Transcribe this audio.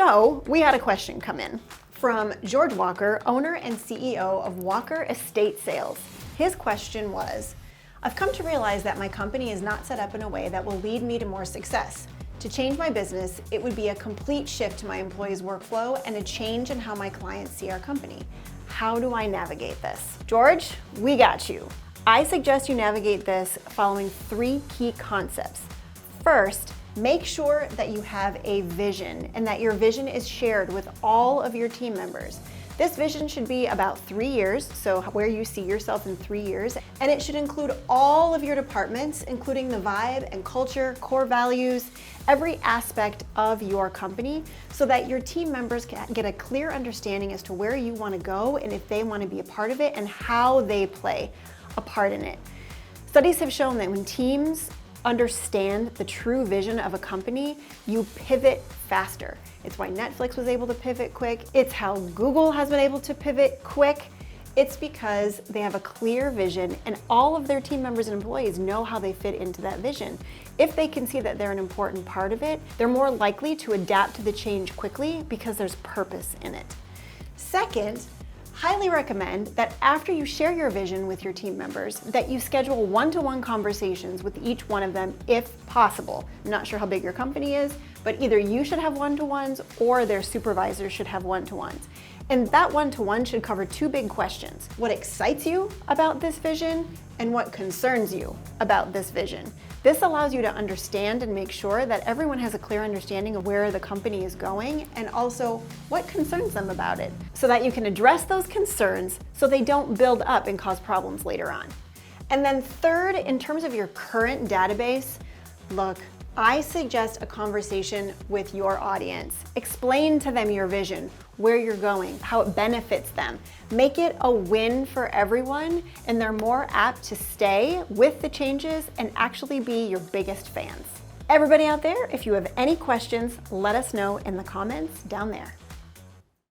So we had a question come in from George Walker, owner and CEO of Walker Estate Sales. His question was, I've come to realize that my company is not set up in a way that will lead me to more success. To change my business, it would be a complete shift to my employees' workflow and a change in how my clients see our company. How do I navigate this? George, we got you. I suggest you navigate this following 3 key concepts. First, make sure that you have a vision and that your vision is shared with all of your team members. This vision should be about 3 years, so where you see yourself in 3 years, and it should include all of your departments, including the vibe and culture, core values, every aspect of your company, so that your team members can get a clear understanding as to where you want to go and if they want to be a part of it and how they play a part in it. Studies have shown that when teams understand the true vision of a company, you pivot faster. It's why Netflix was able to pivot quick. It's how Google has been able to pivot quick. It's because they have a clear vision and all of their team members and employees know how they fit into that vision. If they can see that they're an important part of it, they're more likely to adapt to the change quickly because there's purpose in it. Second, highly recommend that after you share your vision with your team members, that you schedule one-to-one conversations with each one of them if possible. I'm not sure how big your company is, but either you should have one-to-ones or their supervisors should have one-to-ones. And that one-to-one should cover 2 big questions. What excites you about this vision and what concerns you about this vision. This allows you to understand and make sure that everyone has a clear understanding of where the company is going and also what concerns them about it, so that you can address those concerns so they don't build up and cause problems later on. And then third, in terms of your current database, look, I suggest a conversation with your audience. Explain to them your vision, where you're going, how it benefits them. Make it a win for everyone, and they're more apt to stay with the changes and actually be your biggest fans. Everybody out there, if you have any questions, let us know in the comments down there.